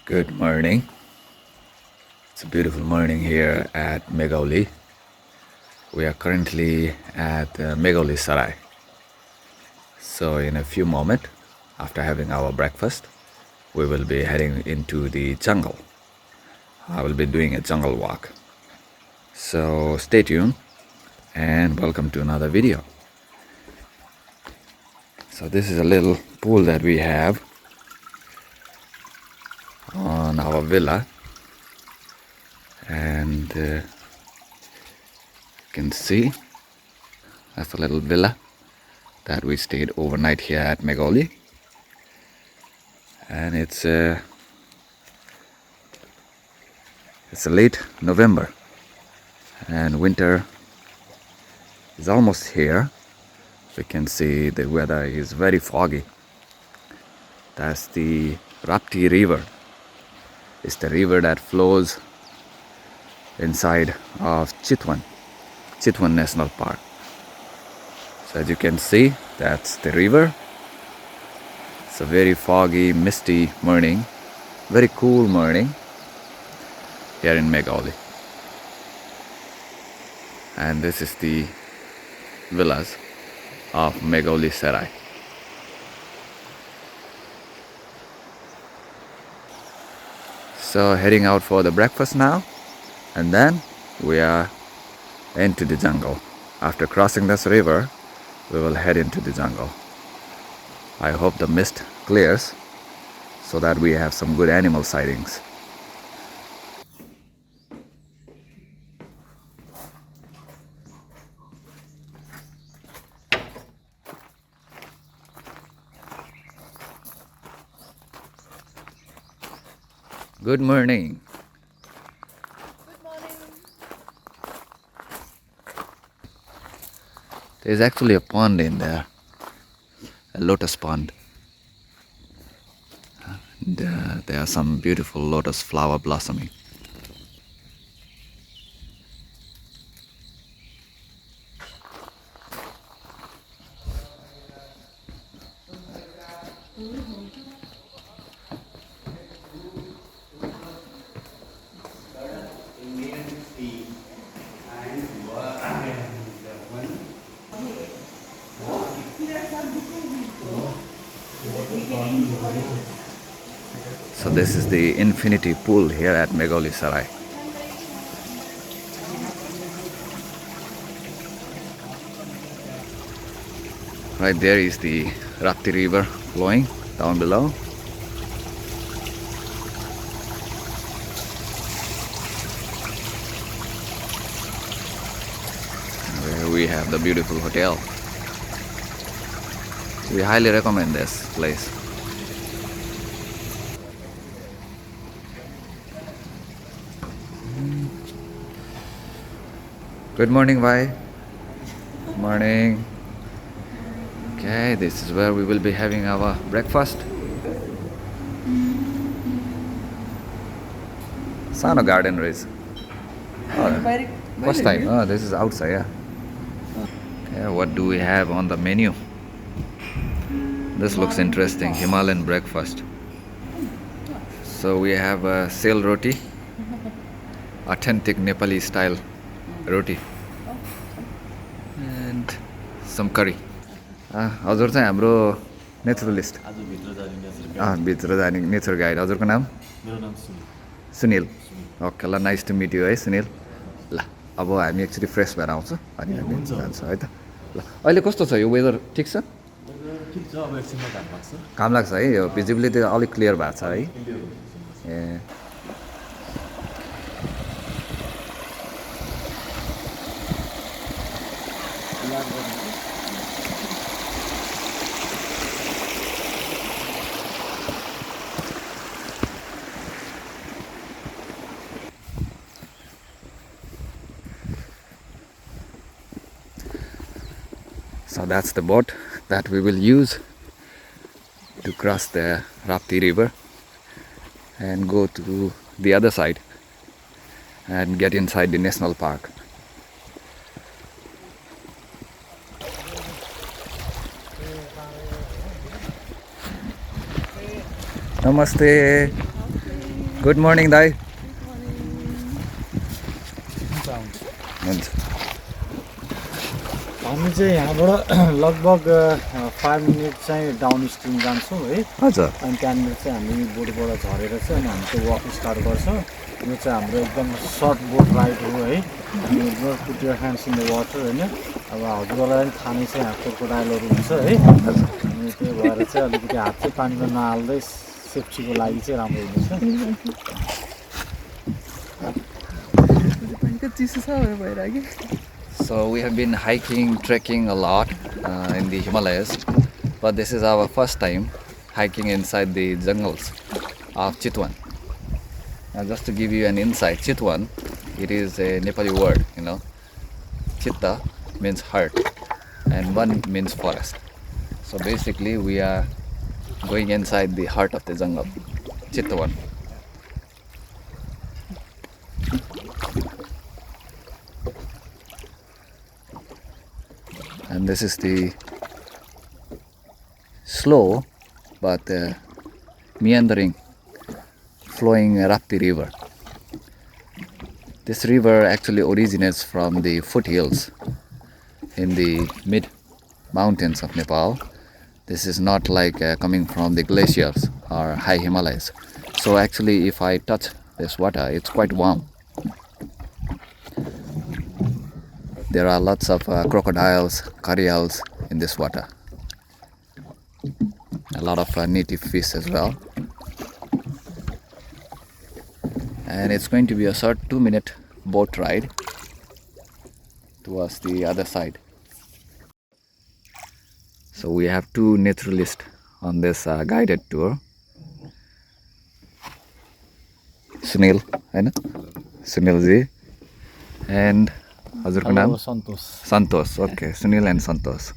Good morning. It's a beautiful morning here at Meghauli. We are currently at Meghauli Sarai. So in a few moments, after having our breakfast, we will be heading into the jungle. I will be doing a jungle walk. So stay tuned and welcome to another video. So this is a little pool that we have on our villa, and you can see that's a little villa that we stayed overnight here at Meghauli. And it's a late November and winter is almost here. We can see the weather is very foggy. That's the Rapti river. It's the river that flows inside of Chitwan National Park. So as you can see, that's the river. It's a very foggy, misty morning, very cool morning here in Meghauli. And this is the villas of Meghauli Sarai. So heading out for the breakfast now, and then we are into the jungle. After crossing this river, we will head into the jungle. I hope the mist clears so that we have some good animal sightings. Good morning. Good morning. There's actually a pond in there, a lotus pond. And, there are some beautiful lotus flower blossoming. So this is the infinity pool here at Meghauli Sarai. Right there is the Rapti river flowing down below. Where we have the beautiful hotel. We highly recommend this place. Good morning, Vai. Morning. Okay, this is where we will be having our breakfast. Sano garden race. Oh, first time. Oh, this is outside, yeah. Okay, what do we have on the menu? This looks interesting. Himalayan breakfast. So we have a sail roti, authentic Nepali style roti, and some curry. हजुर चाहिँ हाम्रो naturalist भित्र जाने nature guide हजुरको नाम Sunil okay ल nice to meet यु है सुनिल ल अब हामी एक्चुली फ्रेस भएर आउँछौँ अनि हामी जान्छ है त ल अहिले कस्तो छ यो वेदर ठिक छ घाम लाग्छ है यो भिजिबिलिटी अलिक क्लियर भएको छ है ए So that's the boat that we will use to cross the Rapti river and go to the other side and get inside the national park. Namaste. Good morning, Dai. हामी चाहिँ यहाँबाट लगभग 5 minute चाहिँ down stream जान्छौँ है हजुर अनि त्यहाँनिर चाहिँ हामी बोटबाट झरेर चाहिँ अनि हामी चाहिँ वक स्टार्ट गर्छौँ यो चाहिँ हाम्रो एकदम सर्ट बोट राइड हो है अनि put your hands in the water होइन अब हजुरहरूलाई पनि थाहा नै छ यहाँ क्रोकोडाइलहरू हुन्छ है अनि त्यही भएर चाहिँ अलिकति हात चाहिँ पानीमा नहाल्दै सेफ्टीको लागि चाहिँ राम्रो हुनेछ So we have been hiking, trekking a lot in the Himalayas, but this is our first time hiking inside the jungles of Chitwan. Now just to give you an insight, Chitwan, it is a Nepali word, you know. Chitta means heart and Wan means forest. So basically we are going inside the heart of the jungle, Chitwan. And this is the slow but meandering flowing Rapti river. This river actually originates from the foothills in the mid mountains of Nepal. This is not like coming from the glaciers or high Himalayas. So actually if I touch this water, it's quite warm. There are lots of crocodiles, gharials in this water. A lot of native fish as well. And it's going to be a short 2-minute boat ride towards the other side. So we have 2 naturalists on this guided tour. Sunil, right? Sunil ji, and हजुरको नाम Santosh. Okay, Sunil and Santosh.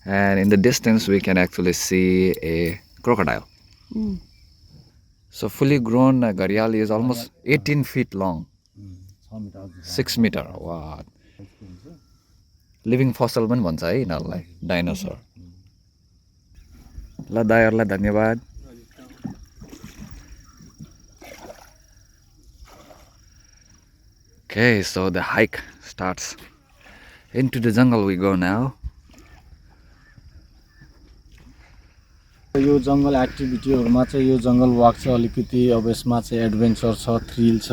And in the distance we can actually see a crocodile. So fully grown gharial is almost 18 feet long, 6 meter. Wow. Living fossil पनि भन्छ है यिनीहरूलाई, dinosaur. ल दाइहरूलाई धन्यवाद. Okay, so the hike starts. Into the jungle we go now. यो जंगल एक्टिभिटीहरुमा चाहिँ यो जंगल वाक चाहिँ अलिकति अब यसमा चाहिँ एडभेन्चर छ, थ्रिल छ.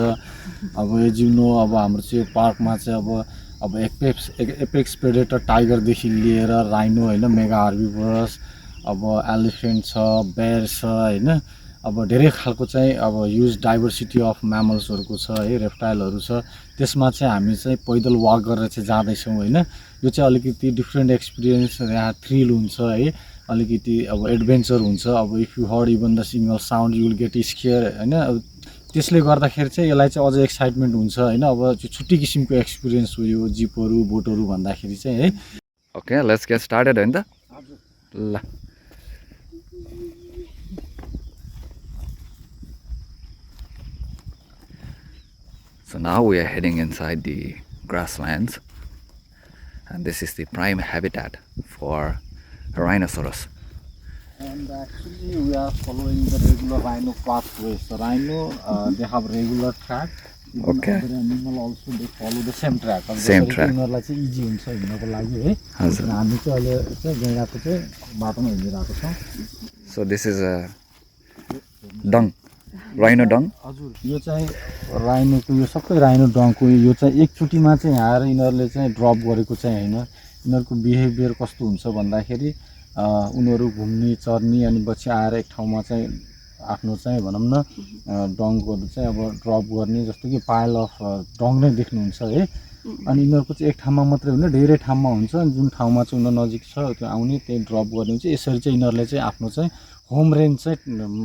अब एज यु नो अब हाम्रो चाहिँ पार्कमा चाहिँ अब एपेक्स प्रेडेटर टाइगर देखि लिएर राइनो हैन, मेगा हर्बिभोरस, अब एलिफेन्ट छ, बेयर छ हैन. अब धेरै खालको चाहिँ अब ह्युज डाइभर्सिटी अफ म्यामल्सहरुको छ है, रेप्टाइलहरु छ. त्यसमा चाहिँ हामी चाहिँ पैदल वाक गरेर चाहिँ जाँदै छौं हैन. यो चाहिँ अलिकति डिफरेन्ट एक्सपीरियन्स, यहाँ थ्रिल हुन्छ है, अलिकति अब एडभेन्चर हुन्छ. अब if you heard even the single sound you will get scare हैन. त्यसले गर्दाखेरि चाहिँ यसलाई चाहिँ अझ एक्साइटमेन्ट हुन्छ हैन. अब छुट्टै किसिमको एक्सपीरियन्स हो यो जिपहरु बोटहरु भन्दाखेरि चाहिँ है. Okay, let's get started हैन त. ल So now we are heading inside the grasslands, and this is the prime habitat for rhinoceros. And actually we are following the regular rhino pathways. So rhino, they have regular track. Okay. Other animal also they follow the same track. Same track. उनीहरुलाई चाहिँ easy हुन्छ हिँड्नको लागि है. हजुर. हामी चाहिँ अहिले चाहिँ गैंडाको चाहिँ बाटोमा हिँडिरहेको छौं. So this is a dung, rhino dung. हजुर, यो चाहिँ राइनोको यो सबै राइनो डङको यो चाहिँ एकचोटीमा चाहिँ आएर यिनीहरुले चाहिँ ड्रप गरेको चाहिँ हैन. यिनीहरुको बिहेभियर कस्तो हुन्छ भन्दाखेरि उनीहरु घुम्ने चर्नी अनि पछि आएर एक ठाउँमा चाहिँ आफ्नो चाहिँ भनौं न डङहरु चाहिँ अब ड्रप गर्ने, जस्तो कि पाइल अफ डङ नै देख्नुहुन्छ है. अनि यिनीहरुको चाहिँ एक ठाउँमा मात्रै हुन्न, धेरै ठाउँमा हुन्छ. अनि जुन ठाउँमा चाहिँ उनीहरु नजिक छ त्यो आउने त्यही ड्रप गर्ने हुन्छ. यसरी चाहिँ यिनीहरुले चाहिँ आफ्नो चाहिँ होम रेन्ज चाहिँ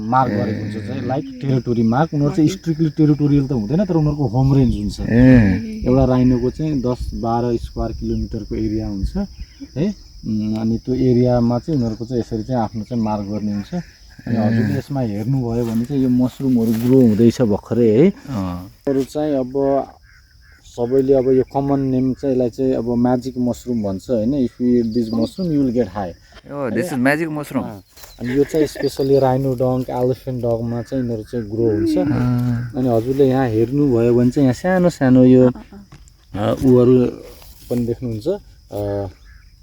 मार्क गरेको हुन्छ चाहिँ लाइक टेरिटोरी मार्क. उनीहरु चाहिँ स्ट्रिक्टली टेरिटोरियल त हुँदैन, तर उनीहरुको होम रेन्ज हुन्छ. एउटा राइनोको चाहिँ 10-12 स्क्वायर किलोमिटरको एरिया हुन्छ है. अनि त्यो एरियामा चाहिँ उनीहरुको चाहिँ यसरी चाहिँ आफ्नो चाहिँ मार्क गर्ने हुन्छ. अनि हजुरले यसमा हेर्नु भयो भने चाहिँ यो मसरुमहरु ग्रो हुँदैछ भर्खरै है. अरु चाहिँ अब सबैले अब यो कमन नेम चाहिँ यसलाई चाहिँ अब म्याजिक मसरुम भन्छ हैन. If you eat this mushroom you will get high. Oh, this is magic mushroom. अनि यो चाहिँ स्पेसली राइनो डङ्क एलिफेन्ट डगमा चाहिँ यिनीहरू चाहिँ ग्रो हुन्छ अनि हजुरले यहाँ हेर्नुभयो भने चाहिँ यहाँ सानो सानो यो उहरू पनि देख्नुहुन्छ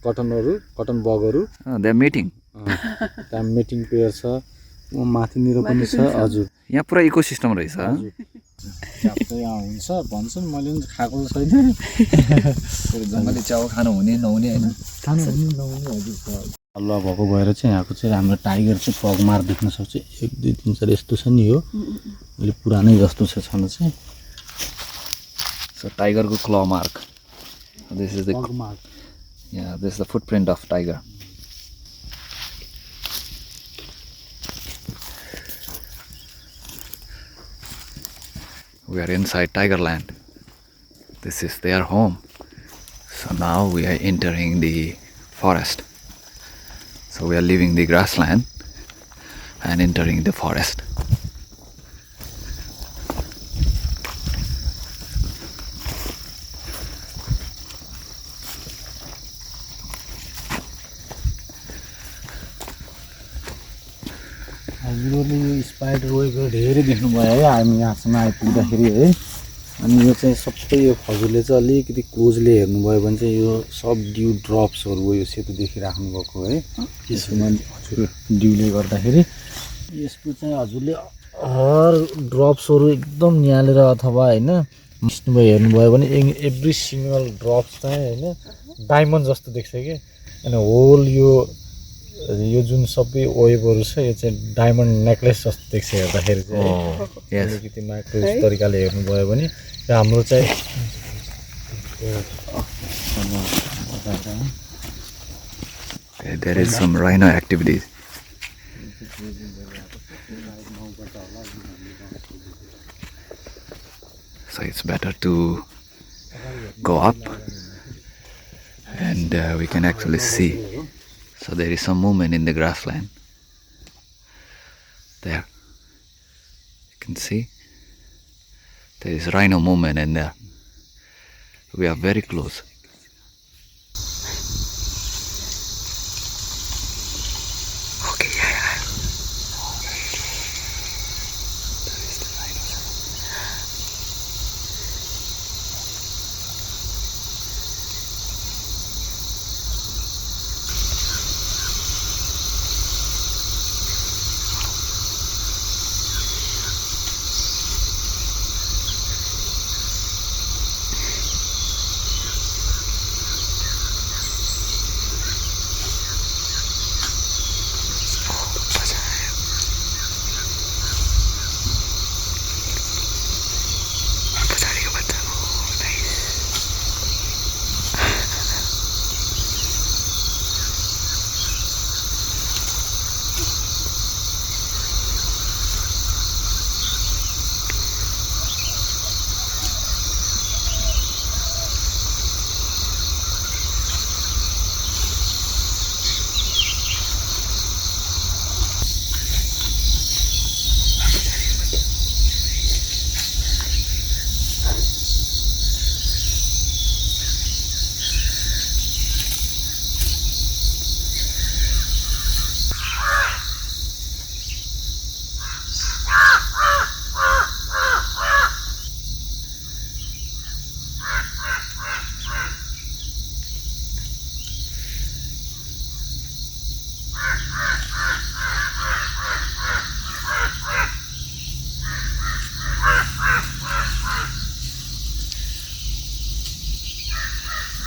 कटन बगहरू They are meeting. त्यहाँ मेटिङ पेयर छ माथिनिर पनि छ हजुर यहाँ पुरा इकोसिस्टम रहेछ च्याप चाहिँ यहाँ हुन्छ भन्छ नि मैले पनि खाएको छैन जङ्गली च्याउ खानु हुने नहुने हैन खानु हुने नहुने हजुर हल्ला भएको भएर चाहिँ यहाँको चाहिँ हाम्रो टाइगर चाहिँ पगमार देख्न सक्छ 1 2 3 4 यस्तो छ नि हो अहिले पुरानै जस्तो छ छन चाहिँ So tiger ko claw mark. This is the पगमार yeah, this is the footprint of tiger. We are inside Tigerland. This is their home. So now we are entering the forest. So we are leaving the grassland and entering the forest. हजुरले यो spider वेबहरू धेरै देख्नुभयो है हामी यहाँसम्म आइपुग्दाखेरि है अनि यो चाहिँ सबै यो हजुरले चाहिँ अलिकति क्लोजले हेर्नुभयो भने चाहिँ यो सब ड्यू ड्रप्सहरू हो यो सेतो देखिराख्नु भएको है यसमा हजुर ड्यूले गर्दाखेरि यसको चाहिँ हजुरले हर ड्रप्सहरू एकदम निहालेर अथवा होइन मिस्नुभयो हेर्नुभयो भने एभ्री सिङ्गल ड्रप्स चाहिँ होइन डायमन्ड जस्तो देख्छ कि अनि होल यो जुन सबै वेबहरू छ यो चाहिँ डायमन्ड नेकलेस जस्तो देख्छ हेर्दाखेरि चाहिँ अलिकति माइक्रो तरिकाले हेर्नुभयो भने र हाम्रो चाहिँ Okay, there is some rhino activities. So it's better to go up and we can actually see. So there is some movement in the grassland. There. You can see. There is rhino movement in there. We are very close. Okay, yeah. That is the rhino.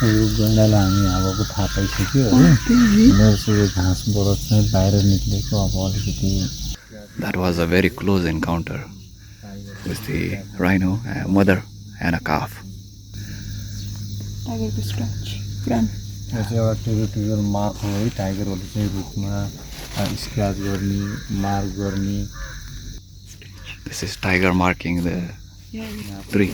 यो गैँडालाई हामी हावाको थाहा पाइसक्यो है उनीहरू चाहिँ यो घाँसबाट चाहिँ बाहिर निक्लेको अब अलिकति That was a very close encounter with the rhino, a mother and a calf. Tiger को scratch. Run. यो चाहिँ एउटा टेरिटोरियल मार्क हो है टाइगरहरूले चाहिँ रुखमा स्क्रैच गर्ने मार्क गर्ने This is tiger marking the tree.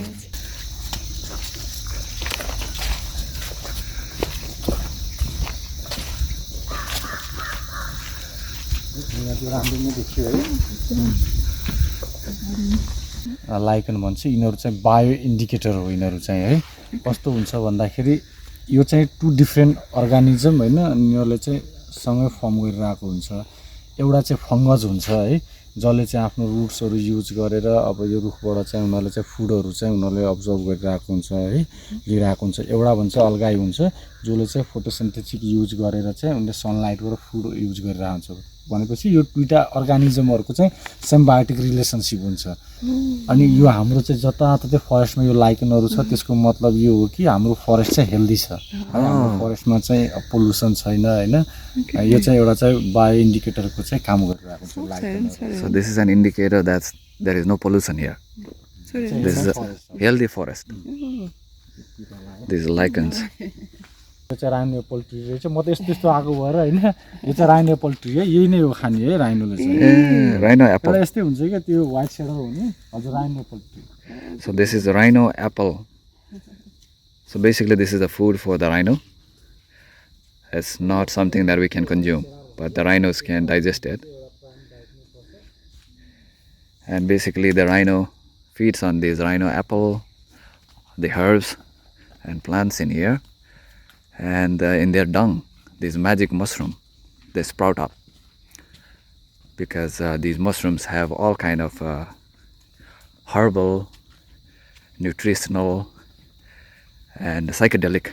त्यो राम्रो नै देखियो है लाइकन भन्छ यिनीहरू चाहिँ बायो इन्डिकेटर हो यिनीहरू चाहिँ है कस्तो हुन्छ भन्दाखेरि यो चाहिँ टु डिफ्रेन्ट अर्गानिजम होइन अनि यिनीहरूले चाहिँ रुटसँगै फर्म गरिरहेको हुन्छ एउटा चाहिँ फङ्गस हुन्छ है जसले चाहिँ आफ्नो रुट्सहरू युज गरेर अब यो रुखबाट चाहिँ उनीहरूले चाहिँ फुडहरू चाहिँ उनीहरूले अब्जर्भ गरिरहेको हुन्छ है लिइरहेको हुन्छ एउटा भन्छ अलगाई हुन्छ जसले चाहिँ फोटोसिन्थेटिक युज गरेर चाहिँ उनले सनलाइटबाट फुड युज गरिरहेको हुन्छ भनेपछि यो दुईटा अर्गानिजमहरूको चाहिँ सिम्बायोटिक रिलेसनसिप हुन्छ अनि यो हाम्रो चाहिँ जताततै फरेस्टमा यो लाइकनहरू छ त्यसको मतलब यो हो कि हाम्रो फरेस्ट चाहिँ हेल्दी छ हाम्रो फरेस्टमा चाहिँ पोल्युसन छैन हैन यो चाहिँ एउटा चाहिँ बायो इन्डिकेटरको चाहिँ काम गरिरहेको छ लाइकनहरू So this is an indicator that there is no pollution here. This is a healthy forest. These lichens. यो चाहिँ राइनो एप्पल ट्री रहेछ म त यस्तो यस्तो आएको भएर हैन यो चाहिँ राइनो एप्पल ट्री है यही नै हो खाने है राइनोले चाहिँ Rhino apple. एउटा यस्तै हुन्छ क्या त्यो व्हाइट सेडर हुने हजुर rhino Apple tree So this is a rhino apple. So basically this is the food for the rhino. It's not something that we can consume, but the rhinos can digest it. And basically the rhino feeds on this rhino apple, the herbs and plants in here. And in their dung, this magic mushroom, they sprout up. Because these mushrooms have all kind of herbal, nutritional and psychedelic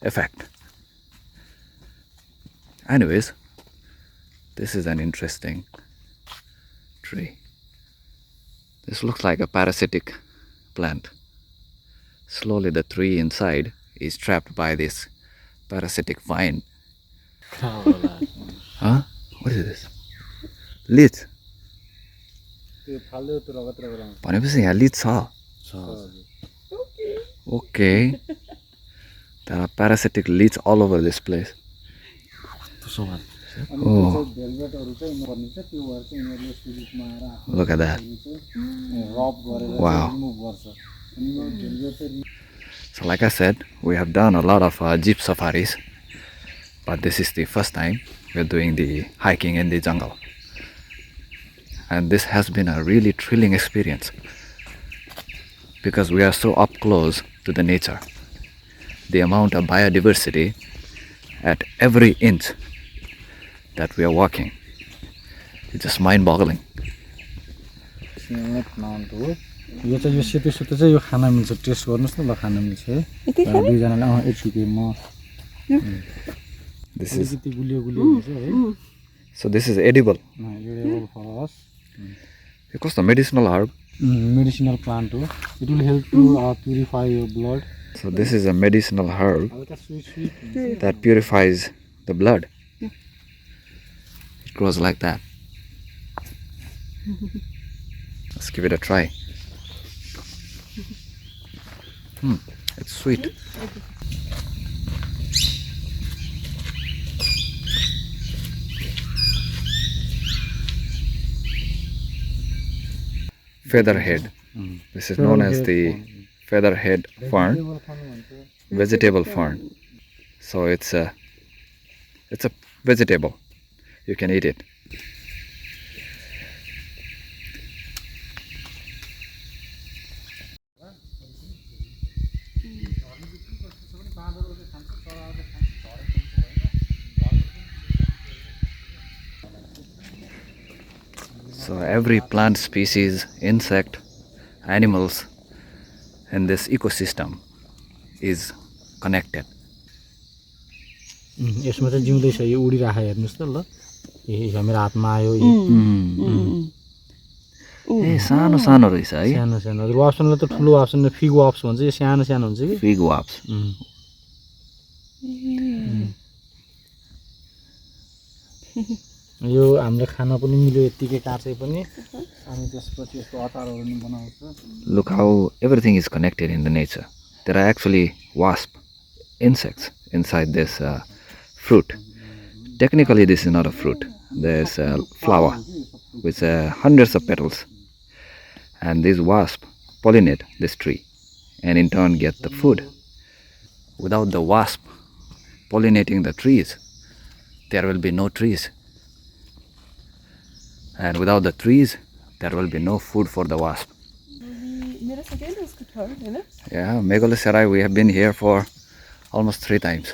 effect. Anyways, this is an interesting tree. This looks like a parasitic plant. Slowly the tree inside is trapped by this parasitic vine. Huh? What is this? Leech. भनेपछि यहाँ लिच छ Okay. There are parasitic leech all over this place. Oh. Look at that. Wow. So like I said, we have done a lot of jeep safaris, but this is the first time we're doing the hiking in the jungle. And this has been a really thrilling experience because we are so up close to the nature. The amount of biodiversity at every inch that we are walking is just mind-boggling. यो चाहिँ यो सेतो सेतो चाहिँ यो खाना मिल्छ test गर्नुस् न ल खाना मिल्छ है दुई जनाले यतिकै म This is यति गुलियो गुलियो हुन्छ है so this is edible. edible for us. Because the medicinal herb. Medicinal plant हो. It will help to purify your blood. So this is a medicinal herb that purifies the blood. It grows like that. Let's give it a try. It's sweet. Featherhead. This is known as the featherhead fern, vegetable fern. So it's a vegetable. You can eat it. So every plant species, insect, animals in this ecosystem is connected. यसमा चाहिँ जिउँदैछ यो उडिराखा हेर्नुस् त ल यो मेरो हातमा आयो ए सानो सानो रहेछ है सानो सानो वाप्सनले त ठुलो वाप्सन फिग वाप्स भन्छ यो सानो सानो हुन्छ कि फिग वाप्स यो हामीले खाना पनि मिल्यो यतिकै काटे पनि अनि त्यसपछि यसको अचारहरू पनि बनाउँछ. Look how everything is connected in the nature. There are actually wasp insects inside this fruit. Technically this is not a fruit. There's a flower with hundreds of petals, and these wasps pollinate this tree and in turn get the food. Without the wasp pollinating the trees, there will be no trees. And without the trees, there will be no food for the wasp. Yeah, Meghauli Sarai, we have been here for almost 3 times.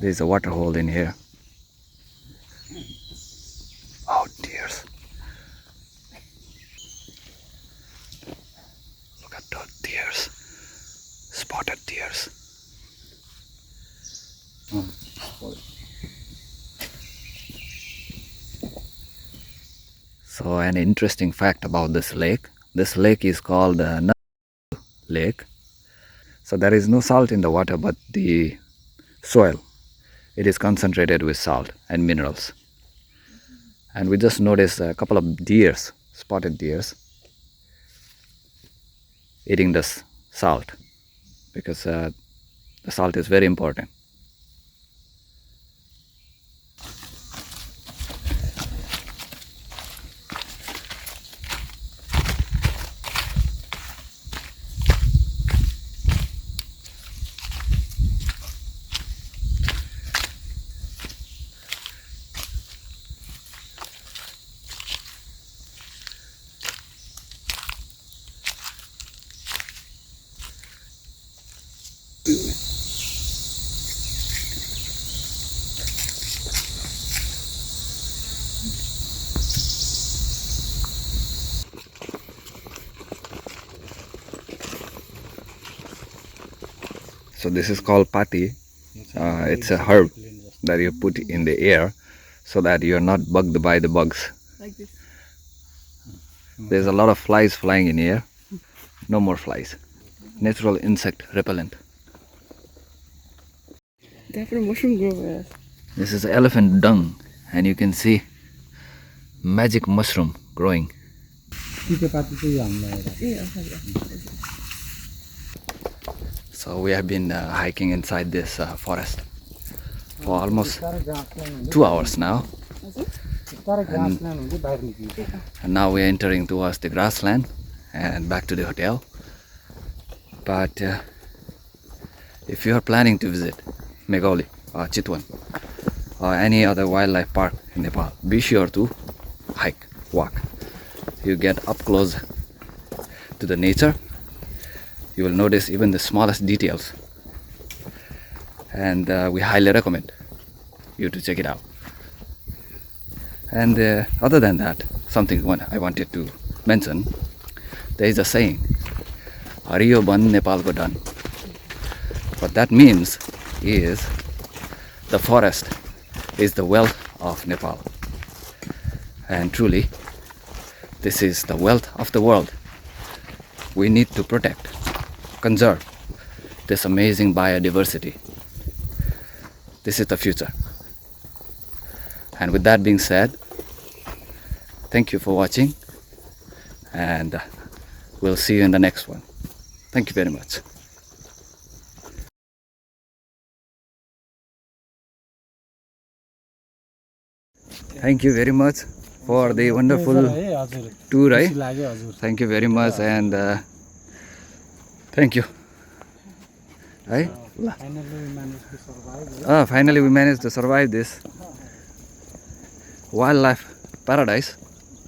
There's a water hole in here. Oh, deers. Look at those deers. Spotted deers. So an interesting fact about this lake is called lake. So there is no salt in the water, but the soil, it is concentrated with salt and minerals. And we just noticed a couple of deers, spotted deers, eating this salt, because the salt is very important. So this is called pati. It's a herb that you put in the air so that you're not bugged by the bugs. Like this. There's a lot of flies flying in here. No more flies. Natural insect repellent. Different mushroom growers. This is elephant dung, and you can see magic mushroom growing. Yeah. So we have been hiking inside this forest for almost 2 hours now. And now we are entering towards the grassland and back to the hotel. But if you are planning to visit Meghauli or Chitwan or any other wildlife park in Nepal, be sure to hike, walk. You get up close to the nature. You will notice even the smallest details, and we highly recommend you to check it out. And other than that, something I wanted to mention, there is a saying, Hariyo ban Nepal ko dhan. What that means is the forest is the wealth of Nepal, and truly this is the wealth of the world. We need to protect, conserve this amazing biodiversity. This is the future. And with that being said, thank you for watching, and we'll see you in the next one. Thank you very much. Thank you very much for the wonderful tour. Thank you very much, and thank you. Finally we managed to survive this wildlife paradise.